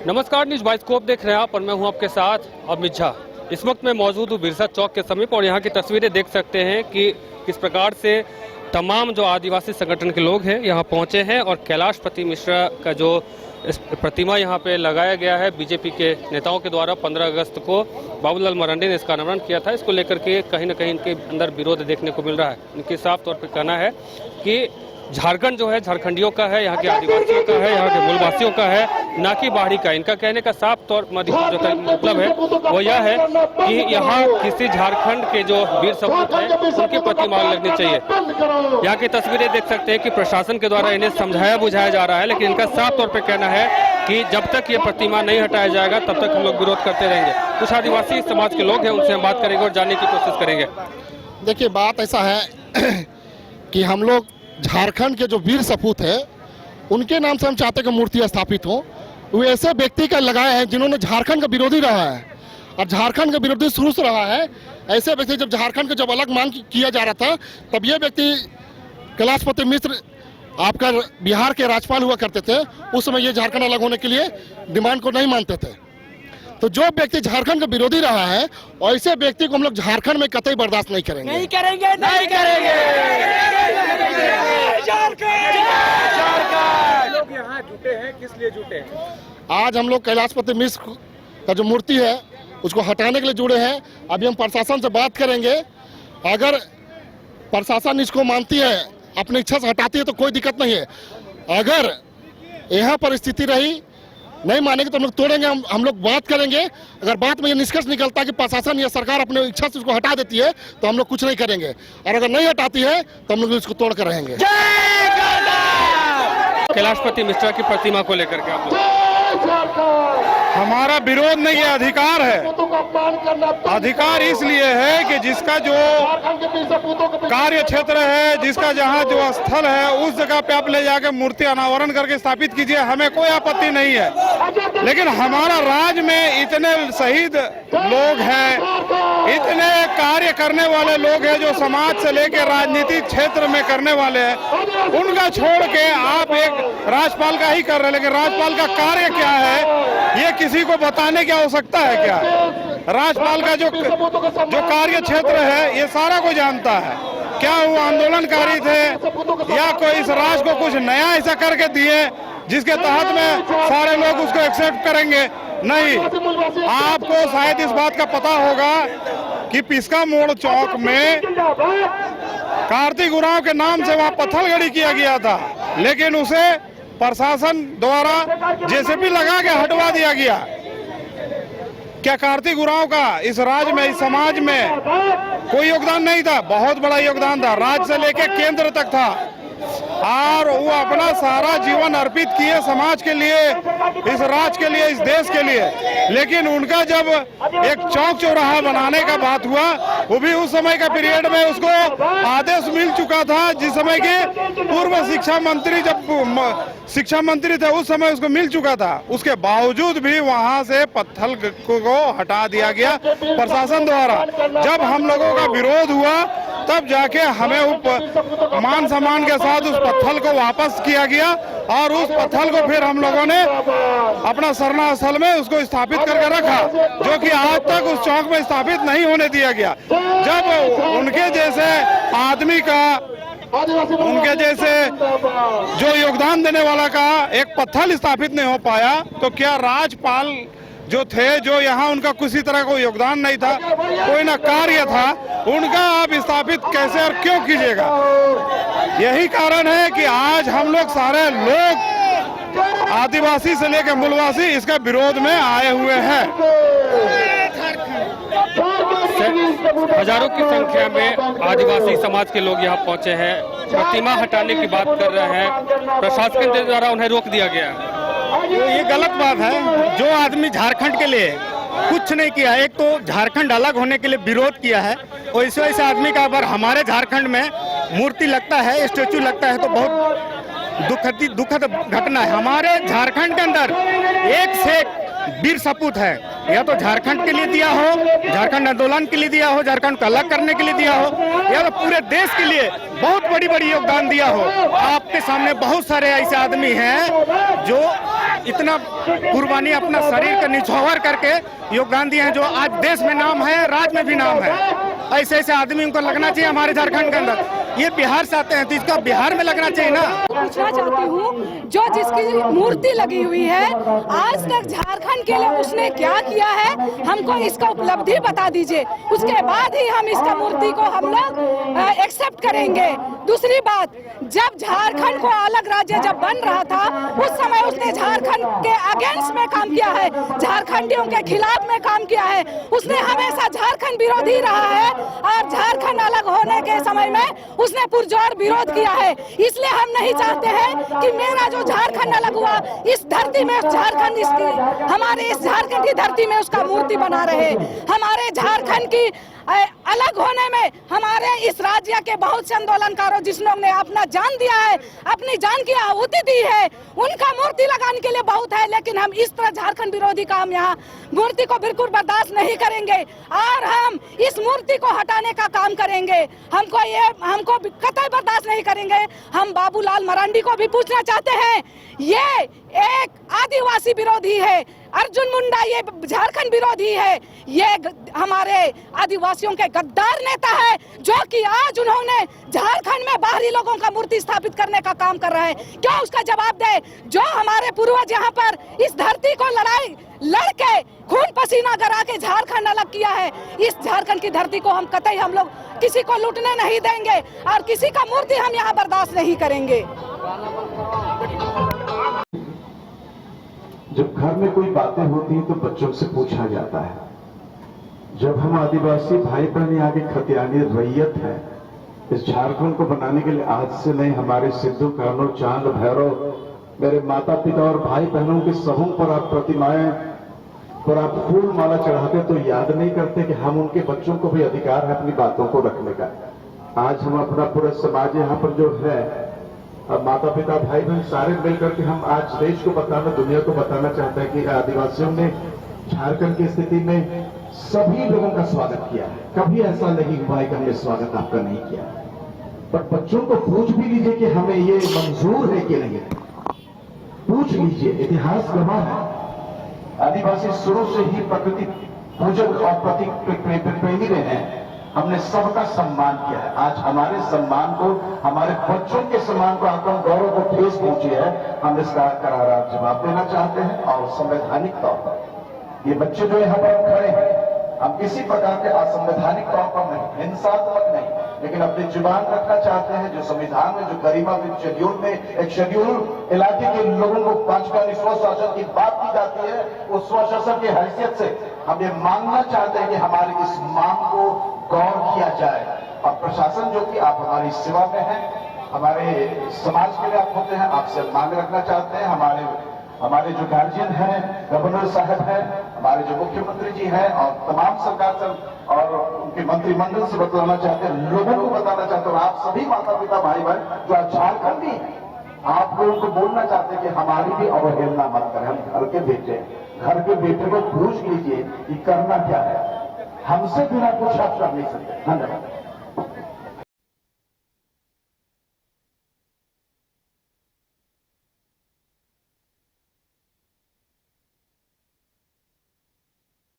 नमस्कार, news bioscope देख रहे हैं आप और मैं हूं आपके साथ अमित झा। इस वक्त मैं मौजूद हूं बिरसा चौक के समीप और यहां की तस्वीरें देख सकते हैं कि किस प्रकार से तमाम जो आदिवासी संगठन के लोग हैं यहां पहुंचे हैं और कैलाशपति मिश्रा का जो प्रतिमा यहां पे लगाया गया है बीजेपी के नेताओं के द्वारा 15 अगस्त को बाबूलाल मरांडी ने इसका अनावरण किया था। इसको लेकर के कहीं ना कहीं इनके अंदर विरोध देखने को मिल रहा है। इनके साफ तौर पर कहना है कि झारखंड जो है झारखंडियों का है, यहाँ के आदिवासियों का है, यहाँ के मूलवासियों का है, ना कि बाहरी का। इनका कहने का साफ तौर पर जो मतलब है वो यह है कि यहाँ किसी झारखंड के जो वीर सपूत हैं उनकी प्रतिमा लगनी चाहिए। यहाँ की तस्वीरें देख सकते हैं कि प्रशासन के द्वारा इन्हें समझाया बुझाया जा रहा है, लेकिन इनका साफ तौर पर कहना है कि जब तक ये प्रतिमा नहीं हटाया जाएगा तब तक हम लोग विरोध करते रहेंगे। कुछ आदिवासी समाज के लोग हैं, उनसे हम बात करेंगे और जानने की कोशिश करेंगे। देखिए, बात ऐसा है कि हम लोग झारखंड के जो वीर सपूत है उनके नाम से हम चाहते हैं कि मूर्ति स्थापित हो। वो ऐसे व्यक्ति का लगाए हैं जिन्होंने झारखंड का विरोधी रहा है और झारखंड का विरोधी शुरू से रहा है। ऐसे व्यक्ति जब झारखंड का जब अलग मांग किया जा रहा था तब ये व्यक्ति कैलाशपति मिश्र आपका बिहार के राज्यपाल हुआ करते थे। उस समय ये झारखंड अलग होने के लिए डिमांड को नहीं मानते थे। तो जो व्यक्ति झारखंड का विरोधी रहा है ऐसे व्यक्ति को हम लोग झारखंड में कतई बर्दाश्त नहीं करेंगे। नहीं करेंगे, नहीं करेंगे। लोग यहाँ जुटे हैं, किस लिए जुटे हैं? आज हम लोग कैलाशपति मिश्र का जो मूर्ति है उसको हटाने के लिए जुड़े हैं। अभी हम प्रशासन से बात करेंगे। अगर प्रशासन इसको मानती है, अपनी इच्छा से हटाती है तो कोई दिक्कत नहीं है। अगर यह परिस्थिति रही नहीं मानेंगे तो हम लोग तोड़ेंगे। हम लोग बात करेंगे। अगर बात में ये निष्कर्ष निकलता है कि प्रशासन या सरकार अपने इच्छा से उसको हटा देती है तो हम लोग कुछ नहीं करेंगे, और अगर नहीं हटाती है तो हम लोग इसको तोड़ कर रहेंगे। कैलाशपति मिश्रा की प्रतिमा को लेकर के आप लोग? हमारा विरोध नहीं है, अधिकार है। अधिकार इसलिए है कि जिसका जो कार्य क्षेत्र है, जिसका जहाँ जो स्थल है उस जगह पे आप ले जाके मूर्ति अनावरण करके स्थापित कीजिए, हमें कोई आपत्ति नहीं है। लेकिन हमारा राज्य में इतने शहीद लोग हैं, इतने कार्य करने वाले लोग हैं जो समाज से लेकर राजनीतिक क्षेत्र में करने वाले हैं, उनका छोड़ के आप एक राज्यपाल का ही कर रहे हैं। लेकिन राज्यपाल का कार्य क्या है ये किसी को बताने की आवश्यकता है क्या? राज्यपाल का जो कार्य क्षेत्र है ये सारा कोई जानता है। क्या वो आंदोलनकारी थे या कोई इस राज्य को कुछ नया ऐसा करके दिए जिसके तहत में सारे लोग उसको एक्सेप्ट करेंगे? नहीं। आपको शायद इस बात का पता होगा कि पिस्का मोड़ चौक में कार्तिक उरांव के नाम से वहाँ पत्थलगड़ी किया गया था, लेकिन उसे प्रशासन द्वारा जेसीबी लगा के हटवा दिया गया। क्या कार्तिक उरांव का इस राज्य में, इस समाज में कोई योगदान नहीं था? बहुत बड़ा योगदान था, राज्य से लेकर केंद्र तक था, और वो अपना सारा जीवन अर्पित किए समाज के लिए, इस राज्य के लिए, इस देश के लिए। लेकिन उनका जब एक चौक चौराहा बनाने का बात हुआ, वो भी उस समय का पीरियड में उसको आदेश मिल चुका था, जिस समय के पूर्व शिक्षा मंत्री जब शिक्षा मंत्री थे उस समय उसको मिल चुका था। उसके बावजूद भी वहां से पत्थर को हटा दिया गया प्रशासन द्वारा। जब हम लोगों का विरोध हुआ तब जाके हमें मान सम्मान के साथ उस पत्थर को वापस किया गया, और उस पत्थर को फिर हम लोगों ने अपना सरना स्थल में उसको स्थापित करके रखा, जो कि आज तक उस चौक में स्थापित नहीं होने दिया गया। जब उनके जैसे आदमी का, उनके जैसे जो योगदान देने वाला का एक पत्थर स्थापित नहीं हो पाया, तो क्या राज्यपाल जो थे, जो यहाँ उनका किसी तरह का योगदान नहीं था, कोई ना कार्य था, उनका आप स्थापित कैसे और क्यों कीजिएगा? यही कारण है कि आज हम लोग सारे लोग आदिवासी से लेकर मूलवासी इसका विरोध में आए हुए हैं। हजारों की संख्या में आदिवासी समाज के लोग यहाँ पहुंचे हैं, प्रतिमा हटाने की बात कर रहे हैं। प्रशासन के द्वारा उन्हें रोक दिया गया है। ये गलत बात है। जो आदमी झारखंड के लिए कुछ नहीं किया, एक तो झारखंड अलग होने के लिए विरोध किया है, और इस वजह से आदमी का अगर हमारे झारखंड में मूर्ति लगता है, स्टेचू लगता है, तो बहुत दुखद घटना है। हमारे झारखंड के अंदर एक से एक वीर सपूत है। या तो झारखंड के लिए दिया हो, झारखंड आंदोलन के लिए दिया हो, झारखंड को अलग करने के लिए दिया हो, या तो पूरे देश के लिए बहुत बड़ी बड़ी योगदान दिया हो। आपके सामने बहुत सारे ऐसे आदमी हैं जो इतना कुर्बानी अपना शरीर का निछावर करके योगदान दिए हैं, जो आज देश में नाम है, राज्य में भी नाम है। ऐसे ऐसे आदमी उनको लगना चाहिए हमारे झारखंड के अंदर। ये बिहार से आते हैं तो इसका बिहार में लगना चाहिए ना। पूछना चाहती हूँ, जो जिसकी मूर्ति लगी हुई है, आज तक झारखंड के लिए उसने क्या किया है, हमको इसका उपलब्धि बता दीजिए, उसके बाद ही हम इसका मूर्ति को हम लोग एक्सेप्ट करेंगे। दूसरी बात, जब झारखंड को अलग राज्य जब बन रहा था, उस समय उसने झारखंड के अगेंस्ट में काम किया है, झारखंडियों के खिलाफ में काम किया है। उसने हमेशा झारखंड विरोधी रहा है और झारखंड अलग होने के समय में उसने पुरजोर विरोध किया है। इसलिए हम नहीं चाहते हैं कि मेरा जो झारखंड अलग हुआ, इस धरती में झारखंड, इसकी हमारे इस झारखंड की धरती में उसका मूर्ति बना रहे। हमारे झारखंड की अलग होने में हमारे इस राज्य के बहुत से आंदोलनकारों जिन्होंने अपना जान दिया है, अपनी जान की आहुति दी है, उनका मूर्ति लगाने के लिए बहुत है। लेकिन हम इस तरह झारखंड विरोधी का हम यहाँ मूर्ति को बिल्कुल बर्दाश्त नहीं करेंगे और हम इस मूर्ति को हटाने का काम करेंगे। हमको कतई बर्दाश्त नहीं करेंगे। हम बाबूलाल मरांडी को भी पूछना चाहते हैं, ये एक आदिवासी विरोधी है, अर्जुन मुंडा ये झारखंड विरोधी है, ये हमारे आदिवासियों के गद्दार नेता है, जो कि आज उन्होंने झारखंड में बाहरी लोगों का मूर्ति स्थापित करने का काम कर रहे हैं। क्यों उसका जवाब दे? जो हमारे पूर्वज यहाँ पर इस धरती को लड़ाई लड़के खून पसीना करा के झारखंड अलग किया है, इस झारखंड की धरती को हम कतई हम लोग किसी को लूटने नहीं देंगे और किसी का मूर्ति हम यहाँ बर्दाश्त नहीं करेंगे। जब घर में कोई बातें होती हैं तो बच्चों से पूछा जाता है। जब हम आदिवासी भाई बहन यहाँ की खतियानी रैयत है, इस झारखंड को बनाने के लिए आज से नहीं, हमारे सिद्धू कान्हू, चांद भैरव, मेरे माता पिता और भाई बहनों के समूह पर आप प्रतिमाएं पर आप फूल माला चढ़ाते तो याद नहीं करते कि हम उनके बच्चों को भी अधिकार है अपनी बातों को रखने का। आज हम अपना पूरा समाज यहाँ पर जो है, अब माता पिता भाई बहन सारे मिलकर के हम आज देश को बताना, दुनिया को बताना चाहते हैं कि आदिवासियों ने झारखंड की स्थिति में सभी लोगों का स्वागत किया है। कभी ऐसा नहीं हुआ है कि हमने स्वागत आपका नहीं किया। पर बच्चों को पूछ भी लीजिए कि हमें ये मंजूर है कि नहीं, पूछ लीजिए। इतिहास गवाह है, आदिवासी शुरू से ही प्रकृति पूजक और प्रतीक प्रेमी रहे हैं। हमने सबका सम्मान किया है। आज हमारे सम्मान को, हमारे बच्चों के सम्मान को, आत्म गौरव को ठेस पहुंची है। हम इसका करारा जवाब देना चाहते हैं और संवैधानिक तौर पर ये बच्चे जो यहाँ पर खड़े हैं, हम किसी प्रकार के असंवैधानिक तौर पर नहीं, हिंसात्मक नहीं, लेकिन अपनी जुबान रखना चाहते हैं। जो संविधान में जो गरिमा शेड्यूल में एक शेड्यूल इलाके के लोगों को 5 स्वशासन की बात की जाती है, उस स्वशासन की हैसियत से हम ये मांगना चाहते हैं कि हमारी इस मांग को गौर किया जाए। और प्रशासन जो कि आप हमारी सेवा में है, हमारे समाज के लिए आप होते हैं, आपसे मांग रखना चाहते हैं। हमारे जो गार्जियन हैं, गवर्नर साहब हैं, हमारे जो मुख्यमंत्री जी हैं और तमाम सरकार से और उनके मंत्रिमंडल से बतलाना चाहते हैं, लोगों को बताना चाहते हैं, और आप सभी माता पिता भाई बहन जो आज झारखंडी हैं, आप लोगों को बोलना चाहते हैं कि हमारी भी अवहेलना मत करें। हम घर के बेटे को पूछ लीजिए कि करना क्या है, हमसे बिना कुछ आप कर नहीं सकते। धन्यवाद।